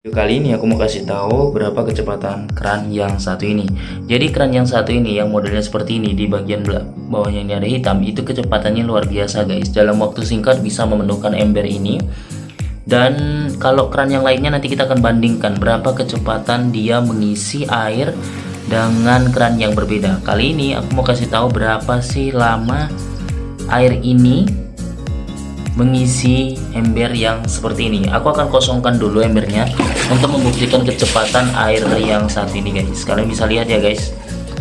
Video kali ini aku mau kasih tahu berapa kecepatan keran yang satu ini. Jadi keran yang satu ini yang modelnya seperti ini, di bagian bawahnya ini ada hitam, itu kecepatannya luar biasa guys. Dalam waktu singkat bisa memenuhkan ember ini. Dan kalau keran yang lainnya nanti kita akan bandingkan berapa kecepatan dia mengisi air dengan keran yang berbeda. Kali ini aku mau kasih tahu berapa sih lama air ini mengisi ember yang seperti ini. Aku akan kosongkan dulu embernya untuk membuktikan kecepatan air yang saat ini guys. Kalian bisa lihat ya guys.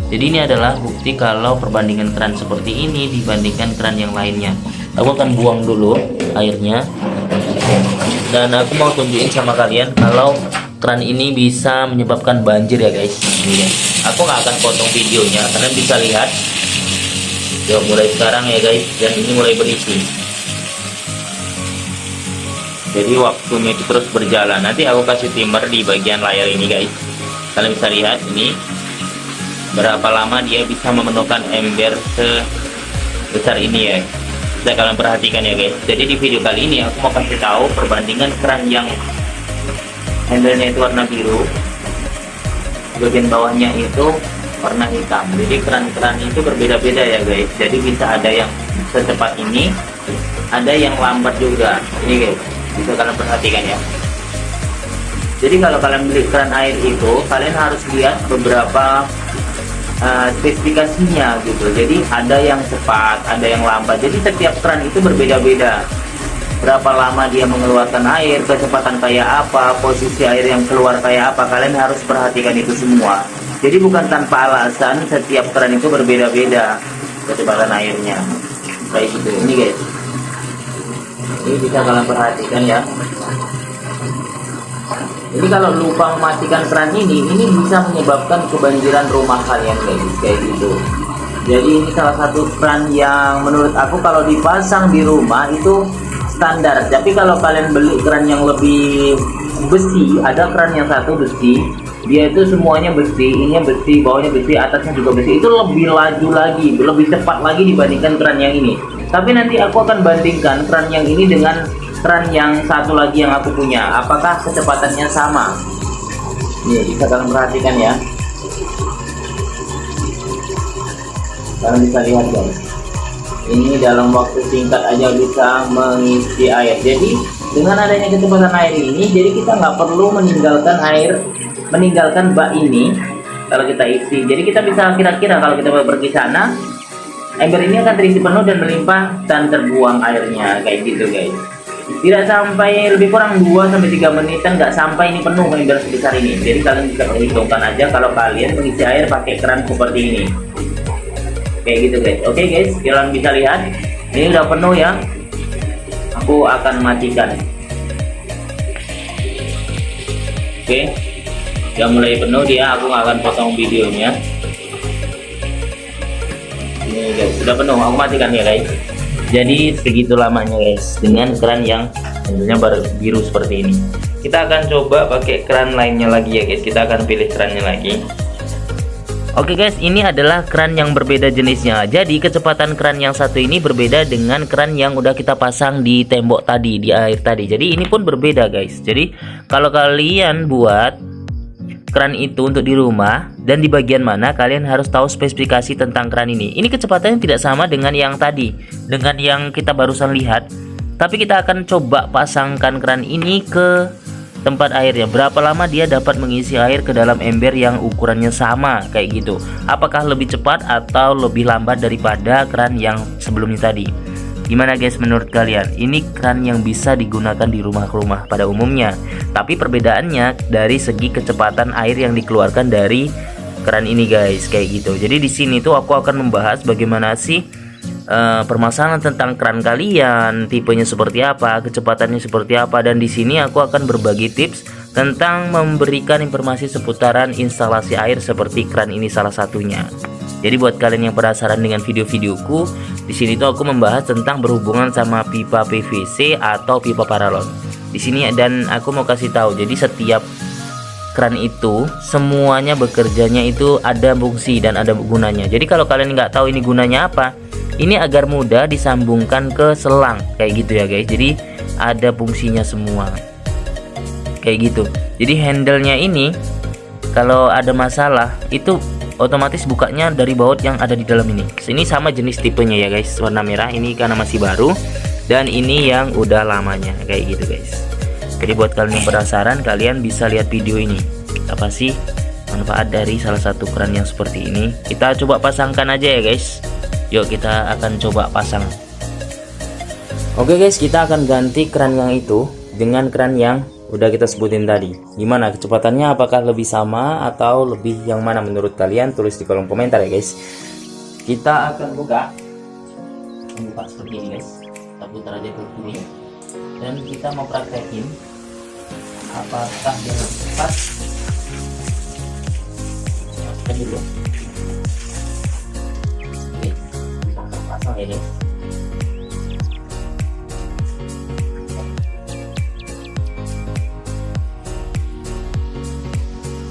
Jadi ini adalah bukti kalau perbandingan keran seperti ini dibandingkan keran yang lainnya. Aku akan buang dulu airnya. Dan aku mau tunjukin sama kalian kalau keran ini bisa menyebabkan banjir ya guys. Ini guys. Aku nggak akan potong videonya, kalian bisa lihat. Ya mulai sekarang ya guys, dan ini mulai berisi. Jadi waktunya itu terus berjalan. Nanti aku kasih timer di bagian layar ini guys. Kalian bisa lihat ini berapa lama dia bisa memenuhkan ember sebesar ini ya. Bisa kalian perhatikan ya guys. Jadi di video kali ini aku mau kasih tahu perbandingan keran yang embernya itu warna biru, bagian bawahnya itu warna hitam. Jadi keran-keran itu berbeda-beda ya guys. Jadi bisa ada yang secepat ini, ada yang lambat juga. Ini guys, bisa kalian perhatikan ya. Jadi kalau kalian beli keran air itu, kalian harus lihat beberapa spesifikasinya gitu. Jadi ada yang cepat, ada yang lambat. Jadi setiap keran itu berbeda-beda. Berapa lama dia mengeluarkan air, kecepatan kayak apa, posisi air yang keluar kayak apa, kalian harus perhatikan itu semua. Jadi bukan tanpa alasan setiap keran itu berbeda-beda kecepatan airnya. Kayak gitu. Ini guys. Ini bisa kalian perhatikan ya. Jadi kalau lupa mematikan keran ini bisa menyebabkan kebanjiran rumah kalian guys, kayak gitu. Jadi ini salah satu keran yang menurut aku kalau dipasang di rumah itu standar. Tapi kalau kalian beli keran yang lebih besi, ada keran yang satu besi, dia itu semuanya besi, ininya besi, bawahnya besi, atasnya juga besi, itu lebih laju lagi, lebih cepat lagi dibandingkan keran yang ini. Tapi nanti aku akan bandingkan keran yang ini dengan keran yang satu lagi yang aku punya, apakah kecepatannya sama. Nih bisa kalian perhatikan ya, kalian bisa lihat guys, ini dalam waktu singkat aja bisa mengisi air. Jadi dengan adanya kecepatan air ini, jadi kita nggak perlu meninggalkan bak ini kalau kita isi. Jadi kita bisa kira-kira kalau kita mau pergi sana, ember ini akan terisi penuh dan melimpah dan terbuang airnya kayak gitu guys. Tidak sampai, lebih kurang 2-3 menitan, nggak sampai ini penuh ember sebesar ini. Jadi kalian bisa perhitungkan aja kalau kalian mengisi air pakai keran seperti ini. Kayak gitu guys. Oke guys, kalian bisa lihat ini udah penuh ya. Aku akan matikan. Oke, udah mulai penuh dia. Aku nggak akan potong videonya. Ini guys, sudah penuh. Aku matikan ya guys. Jadi segitu lamanya guys dengan keran yang sebenarnya biru seperti ini. Kita akan coba pakai keran lainnya lagi ya guys. Kita akan pilih kerannya lagi. Oke guys, ini adalah keran yang berbeda jenisnya. Jadi kecepatan keran yang satu ini berbeda dengan keran yang udah kita pasang di tembok tadi, di air tadi. Jadi ini pun berbeda guys. Jadi kalau kalian buat keran itu untuk di rumah dan di bagian mana, kalian harus tahu spesifikasi tentang keran ini. Ini kecepatannya tidak sama dengan yang tadi, dengan yang kita barusan lihat. Tapi kita akan coba pasangkan keran ini ke tempat airnya. Berapa lama dia dapat mengisi air ke dalam ember yang ukurannya sama kayak gitu. Apakah lebih cepat atau lebih lambat daripada keran yang sebelumnya tadi? Gimana guys menurut kalian? Ini keran yang bisa digunakan di rumah-rumah pada umumnya. Tapi perbedaannya dari segi kecepatan air yang dikeluarkan dari keran ini guys, kayak gitu. Jadi di sini tuh aku akan membahas bagaimana sih permasalahan tentang keran kalian, tipenya seperti apa, kecepatannya seperti apa, dan di sini aku akan berbagi tips tentang memberikan informasi seputaran instalasi air seperti keran ini salah satunya. Jadi buat kalian yang penasaran dengan video-videoku, di sini tuh aku membahas tentang berhubungan sama pipa PVC atau pipa paralon. Di sini dan aku mau kasih tahu, jadi setiap keran itu semuanya bekerjanya itu ada fungsi dan ada gunanya. Jadi kalau kalian nggak tahu ini gunanya apa, ini agar mudah disambungkan ke selang kayak gitu ya guys. Jadi ada fungsinya semua. kayak gitu. Jadi handle-nya ini kalau ada masalah itu otomatis bukanya dari baut yang ada di dalam ini. Ini sama jenis tipenya ya guys, warna merah ini karena masih baru, dan ini yang udah lamanya kayak gitu guys. Jadi buat kalian yang penasaran, kalian bisa lihat video ini. Apa sih manfaat dari salah satu keran yang seperti ini? Kita coba pasangkan aja ya guys. Yuk kita akan coba pasang. Oke guys, kita akan ganti keran yang itu dengan keran yang udah kita sebutin tadi. Gimana kecepatannya, apakah lebih sama atau lebih yang mana menurut kalian? Tulis di kolom komentar ya guys. Kita akan buka seperti ini guys. Kita putar aja ke kiri dan kita mau praktekin apakah dia lebih cepat. Masukkan dulu. Oke, kita akan pasang ini.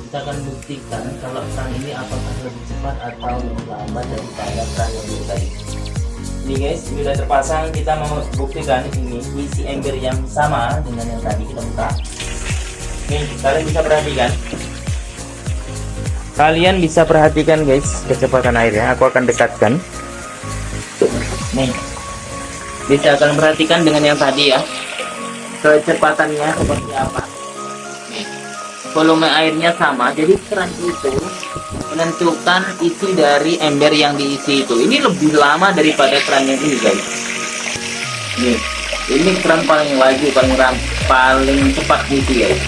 Kita akan buktikan kalau keran ini apakah lebih cepat atau lebih lambat daripada keran yang dulu tadi. Ini guys, sudah terpasang. Kita mau buktikan ini isi ember yang sama dengan yang tadi. Kita buka. Nih, kalian bisa perhatikan. Kalian bisa perhatikan guys kecepatan airnya. Aku akan dekatkan. Nih, bisa kalian perhatikan dengan yang tadi ya. Kecepatannya seperti apa? Volume airnya sama, jadi keran itu menentukan isi dari ember yang diisi itu. Ini lebih lama daripada keran yang ini guys. Nih, ini keran paling laju, paling cepat isi guys.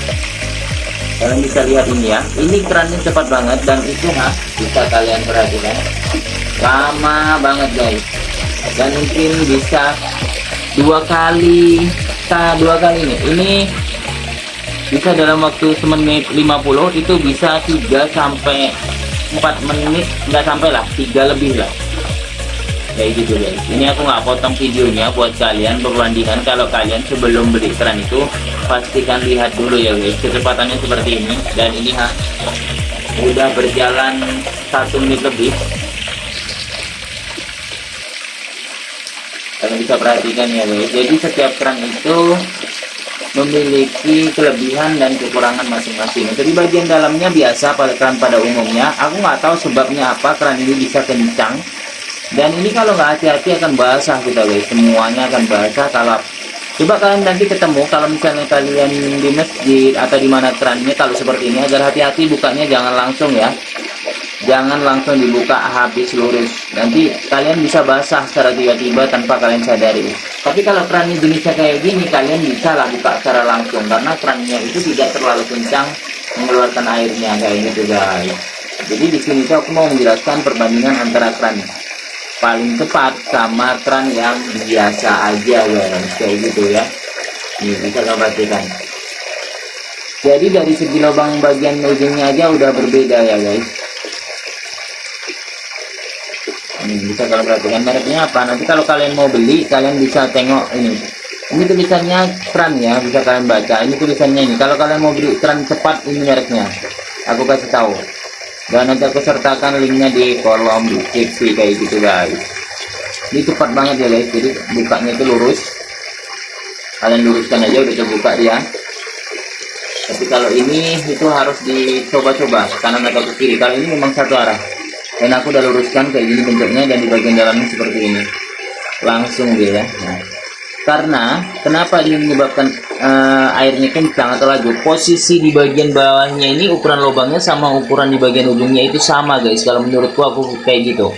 Kalian bisa lihat ini ya, ini kerannya cepat banget, dan itu bisa kalian perhatikan lama banget guys. Dan mungkin bisa dua kali ini bisa dalam waktu semenit 50, itu bisa 3 sampai 4 menit, nggak sampai lah, 3 lebih lah kayak gitu guys. Ini aku nggak potong videonya buat kalian perbandingan. Kalau kalian sebelum beli keran itu pastikan lihat dulu ya guys kecepatannya seperti ini. Dan ini udah berjalan 1 menit lebih. Kalian bisa perhatikan ya guys. Jadi setiap keran itu memiliki kelebihan dan kekurangan masing-masing. Jadi bagian dalamnya biasa pada keran pada umumnya. Aku nggak tahu sebabnya apa keran ini bisa kencang. Dan ini kalau nggak hati-hati akan basah kita guys. Semuanya akan basah. Kalau coba kalian nanti ketemu, kalau misalnya kalian di masjid atau di mana kerannya kalau seperti ini, agar hati-hati bukanya, jangan langsung ya. Jangan langsung dibuka habis lurus. Nanti kalian bisa basah secara tiba-tiba tanpa kalian sadari. Tapi kalau kerannya jenisnya kayak gini, kalian bisa lah buka secara langsung, karena kerannya itu tidak terlalu kencang mengeluarkan airnya kayak gitu guys. Jadi di sini tuh aku mau menjelaskan perbandingan antara keran paling cepat sama keran yang biasa aja guys, kayak gitu ya. Nih bisa kalian perhatikan. Jadi dari segi lubang bagian ujungnya aja udah berbeda ya guys. Bisa kalian perhatikan mereknya apa. Nanti kalau kalian mau beli, kalian bisa tengok ini tulisannya keran ya, bisa kalian baca. Ini tulisannya ini. Kalau kalian mau beli keran cepat, ini mereknya aku kasih tahu, dan nanti aku sertakan linknya di kolom deskripsi kayak gitu guys. Ini cepat banget ya guys. Jadi bukanya itu lurus, kalian luruskan aja udah terbuka dia. Tapi kalau ini itu harus dicoba-coba kanan atau ke kiri. Kalau ini memang satu arah, dan aku udah luruskan kayak gini bentuknya, dan di bagian dalamnya seperti ini langsung dia ya. Nah, karena kenapa ini menyebabkan airnya kencang atau laju, posisi di bagian bawahnya ini ukuran lubangnya sama ukuran di bagian ujungnya itu sama guys. Kalau menurutku aku kayak gitu.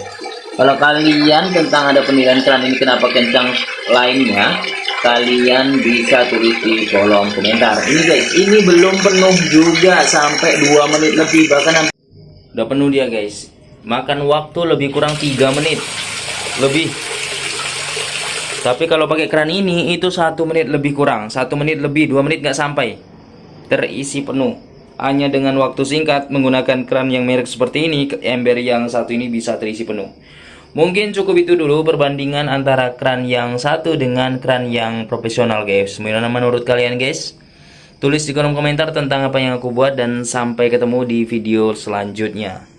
Kalau kalian tentang ada penilaian keran ini kenapa kencang lainnya, kalian bisa tulis di kolom komentar. Ini guys, ini belum penuh juga, sampai 2 menit lebih, bahkan udah penuh dia guys. Makan waktu lebih kurang 3 menit lebih. Tapi kalau pakai keran ini itu 1 menit lebih kurang, 1 menit lebih, 2 menit nggak sampai terisi penuh. Hanya dengan waktu singkat menggunakan keran yang merek seperti ini, ember yang satu ini bisa terisi penuh. Mungkin cukup itu dulu perbandingan antara keran yang satu dengan keran yang profesional guys. Gimana menurut kalian guys? Tulis di kolom komentar tentang apa yang aku buat, dan sampai ketemu di video selanjutnya.